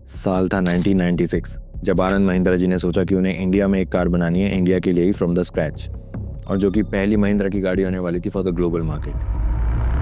साल था 1996 जब आनंद महिंद्रा जी ने सोचा कि उन्हें इंडिया में एक कार बनानी है इंडिया के लिए ही फ्रॉम द स्क्रैच, और जो कि पहली महिंद्रा की गाड़ी होने वाली थी फॉर द ग्लोबल मार्केट।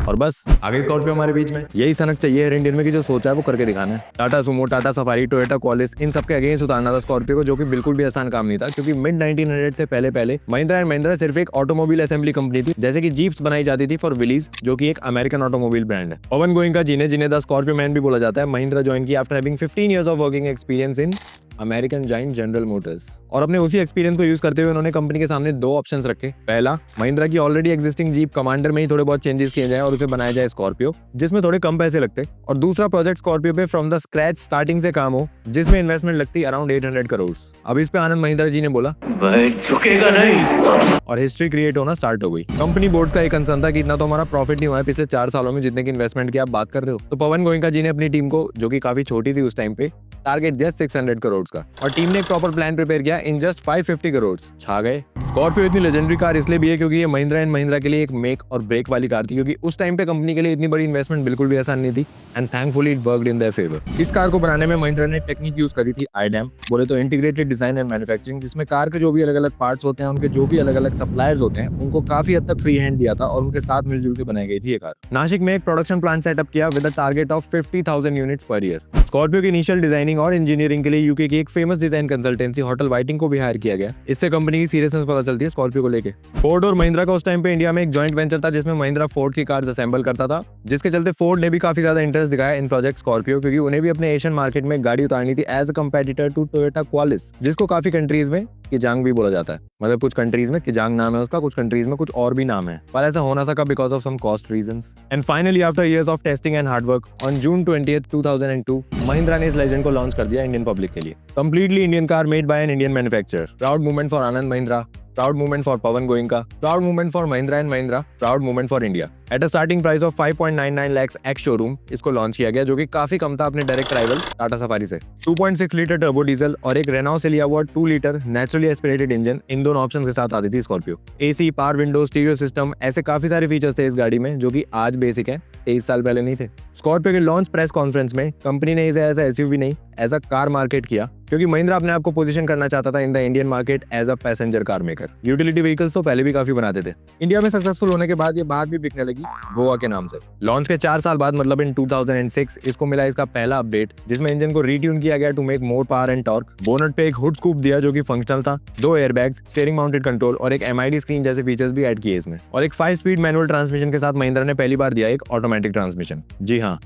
और बस आ गई स्कॉर्पियो हमारे बीच में। यही सनक चाहिए हर इंडियन में कि जो सोचा है वो करके दिखाना है। Tata Sumo, Tata Safari, Toyota Qualis, इन सबके अगेंस्ट उतारना था स्कॉर्पियो को, जो कि बिल्कुल भी आसान काम नहीं था, क्योंकि मिड 1900 से पहले महिंद्रा एंड महिंद्रा सिर्फ एक ऑटोमोबाइल असेंबली कंपनी थी। जैसे कि जीप्स बनाई जाती थी फॉर विलीज, जो कि एक अमेरिकन ऑटोमोबाइल ब्रांड है। पवन गोयनका जी ने, जिन्हें द स्कॉर्पियो मैन भी बोला जाता है, महिंद्रा ज्वाइन की after having 15 years of working experience in American giant general Motors. और अपने उसी एक्सपीरियंस को यूज करते हुए उन्होंने कंपनी के सामने दो ऑप्शंस रखे। पहला, महिंद्रा की ऑलरेडी एग्जिस्टिंग जीप कमांडर में ही थोड़े बहुत चेंजेस किए जाए और उसे बनाया जाए स्कॉर्पियो, जिसमें थोड़े कम पैसे लगते। और दूसरा, प्रोजेक्ट स्कॉर्पियो पे फ्रॉम द स्क्रैच स्टार्टिंग से काम हो, जिसमें इन्वेस्टमेंट लगती अराउंड 800 करोड़। अब इस पे आनंद महिंद्रा जी ने बोला झुकेगा नहीं, और हिस्ट्री क्रिएट होना स्टार्ट हो गई। कंपनी बोर्ड का एक कंसर्न था कि इतना तो हमारा प्रॉफिट नहीं हुआ है पिछले 4 सालों में जितने की इन्वेस्टमेंट की आप बात कर रहे हो। तो पवन गोयनका जी ने अपनी टीम को, जो कि काफी छोटी थी उस टाइम पे, टारगेट दिया 600 करोड़ का, और टीम ने एक प्रॉपर प्लान प्रिपेयर किया इन जस्ट 550 करोड़। छा गए। स्कॉर्पियो इतनी लेजेंडरी कार इसलिए भी है क्योंकि ये महिंद्रा एंड महिंद्रा के लिए एक मेक और ब्रेक वाली कार थी, क्योंकि उस टाइम पे कंपनी के लिए इतनी बड़ी इन्वेस्टमेंट बिल्कुल भी आसान नहीं थी, and thankfully it worked in their favour. इस कार को बनाने में महिंद्रा ने टेक्निक यूज करी थी आईडैम, बोले तो इंटीग्रेटेड डिजाइन एंड मैन्युफैक्चरिंग, जिसमें कार के जो भी अलग अलग पार्ट्स होते हैं, उनके जो भी अलग अलग सप्लायर्स होते हैं, उनको काफी हद तक फ्री हैंड दिया था और उनके साथ मिलजुल के बनाई गई थी ये कार। नासिक में एक प्रोडक्शन प्लांट सेटअप किया with a target of 50,000 units per year. Scorpio की इनिशियल डिजाइनिंग और इंजीनियरिंग के लिए यूके की एक फेमस डिजाइन कंसल्टेंसी होटल वाइटिंग को भी हायर किया गया। इससे कंपनी की सीरियसनेस पता चलती है स्कॉर्पियो को लेके। फोर्ड और महिंद्रा का उस टाइम पे इंडिया में एक जॉइंट वेंचर था, जिसमें महिंद्रा फोर्ड की कार्स असेंबल करता था, जिसके चलते फोर्ड ने भी काफी ज्यादा इंटरेस्ट दिखाया इन प्रोजेक्ट स्कॉर्पियो, क्योंकि उन्हें भी अपने एशियन मार्केट में गाड़ी उतारनी थी as a competitor to Toyota Qualis, जिसको काफी कंट्रीज में किजांग भी बोला जाता है। मतलब कुछ कंट्रीज में किजांग नाम है उसका, कुछ कंट्रीज में कुछ और भी नाम है, पर ऐसा हो ना सका because of some cost reasons. And finally after years of testing and hard work, on June 20th 2002 Mahindra ने इस लेजेंड को लॉन्च कर दिया इंडियन पब्लिक के लिए। Completely Indian car made by an Indian manufacturer. Proud movement for Anand Mahindra, proud movement for Pawan Goenka, proud movement for Mahindra and Mahindra, proud movement for India. At a starting price of 5.99 lakhs ex showroom इसको launch किया गया, जो कि काफी कम था अपने direct rival Tata safari से। 2.6 litre turbo diesel और एक रेनॉ सिलिया हुआ 2 लीटर नेचुरली एस्पिरेटेड इंजन, इन दोनों ऑप्शन के साथ आती थी Scorpio. AC, power window, stereo system, ऐसे काफी सारे फीचर्स थे इस गाड़ी में, जो कि आज बेसिक है, 23 साल पहले नहीं थे। स्कॉर्पियो के लॉन्च प्रेस कॉन्फ्रेंस में कंपनी ने इसे एज अ एसयूवी नहीं, एज अ कार मार्केट किया, क्योंकि महिंद्रा अपने आप को पोजीशन करना चाहता था in the Indian market as a passenger car maker. Utility vehicles तो पहले भी काफी बनाते थे। इंडिया में सक्सेसफुल होने के बाद ये बाहर भी बिकने लगी गोवा के नाम से। लॉन्च के 4 साल बाद, मतलब इन 2006, इसको मिला इसका पहला अपडेट, जिसमें इंजन को रीट्यून किया गया to make more power and torque. Bonnet पे एक हुड स्कूप दिया जो कि फंक्शनल था, 2 एयरबैग्स, स्टीयरिंग माउंटेड कंट्रोल और एक एमआईडी स्क्रीन जैसे फीचर्स भी ऐड किए इसमें। और एक 5 स्पीड मैनुअल ट्रांसमिशन के साथ महिंद्रा ने पहली बार दिया एक ऑटोमेटिक ट्रांसमिशन। जी हाँ,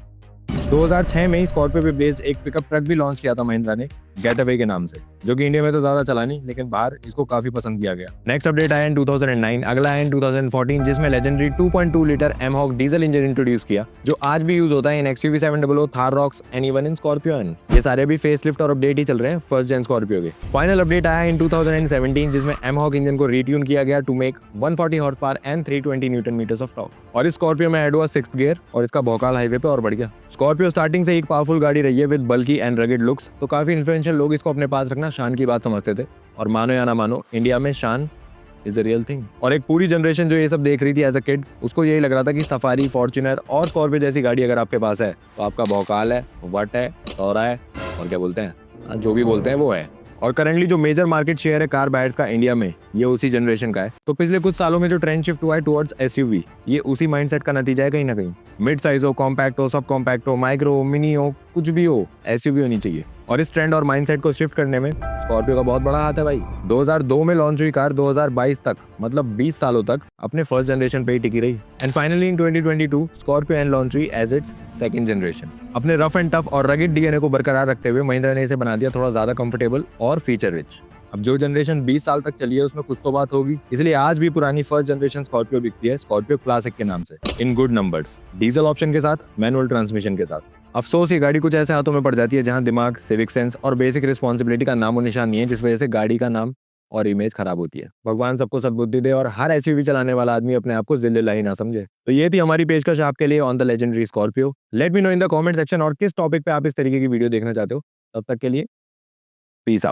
2006 में स्कॉर्पियो पे बेस्ड एक पिकअप ट्रक भी लॉन्च किया था महिंद्रा ने गेटअवे के नाम से, जो कि इंडिया में तो ज्यादा चला नहीं, लेकिन बाहर इसको काफी पसंद किया गया। नेक्स्ट अपडेट आया इन 2009, अगला आया इन 2014, जिसमें legendary 2.2 litre mHawk diesel engine introduce किया, जो आज भी यूज होता है in XUV 700, Thar Roxx and even in Scorpio N. ये सारे भी फेसलिफ्ट और अपडेट ही चल रहे हैं फर्स्ट जेन स्कॉर्पियो के। फाइनल अपडेट आया इन 2017, जिसमें एमहॉक इंजन को रीट्यून किया गया to make 140 horse power and 320 newton metres of torque, और इस स्कॉर्पियो में ऐड हुआ 6th गियर, और इसका भौकाल हाईवे पे और बढ़ गया। स्कॉर्पियो स्टार्टिंग से एक पावरफुल गाड़ी रही है with bulky and rugged looks, तो काफी इन्फ्लुएंशियल लोग इसको अपने पास रखना शान की बात समझते थे, और मानो या ना मानो, इंडिया में शान इज अ रियल थिंग। और एक पूरी जनरेशन जो ये सब देख रही थी एज अ किड, उसको यही लग रहा था कि सफारी, फॉर्च्यूनर और स्कॉर्पियो जैसी गाड़ी अगर आपके पास है तो आपका भौकाल है, वट है, दौरा है, और क्या बोलते हैं, जो भी बोलते हैं वो है। और करंटली जो मेजर मार्केट शेयर है कार बायर्स का इंडिया में, ये उसी जनरेशन का है। तो पिछले कुछ सालों में जो ट्रेंड शिफ्ट हुआ है टुवर्ड्स एसयूवी, ये उसी माइंडसेट का नतीजा है कहीं ना कहीं। मिड साइज हो, कॉम्पैक्ट हो, सब कॉम्पैक्ट हो, माइक्रो, मिनी हो, कुछ भी हो, एसयूवी होनी चाहिए। और इस ट्रेंड और माइंडसेट को शिफ्ट करने में स्कॉर्पियो का बहुत बड़ा हाथ है भाई। 2002 में लॉन्च हुई कार 2022 तक, मतलब 20 सालों तक अपने फर्स्ट जनरेशन पे ही टिकी रही। And finally in 2022 Scorpio N launch हुई एज इट्स सेकंड जनरेशन। अपने रफ एंड टफ और रगिड डीएनए को बरकरार रखते हुए महिंद्रा ने इसे बना दिया थोड़ा ज्यादा कंफर्टेबल और फीचर रिच। अब जो जनरेशन 20 साल तक चली है उसमें कुछ तो बात होगी, इसलिए आज भी पुरानी फर्स्ट जनरेशन स्कॉर्पियो बिकती है स्कॉर्पियो क्लासिक के नाम से, in good numbers, diesel option के साथ, मैनुअल ट्रांसमिशन के साथ। अफसोस ये गाड़ी कुछ ऐसे हाथों में पड़ जाती है जहां दिमाग, सिविक सेंस और बेसिक रिस्पॉन्सिबिलिटी का नामो निशान नहीं है, जिस वजह से गाड़ी का नाम और इमेज खराब होती है। भगवान सबको सद्बुद्धि दे और हर एसयूवी चलाने वाला आदमी अपने आप को जिल्ललाही ना समझे। तो ये थी हमारी पेशकश आपके लिए on the legendary Scorpio. Let me know in the comment section और किस टॉपिक पे आप इस तरीके की वीडियो देखना चाहते हो। तब तक के लिए पीस आउट।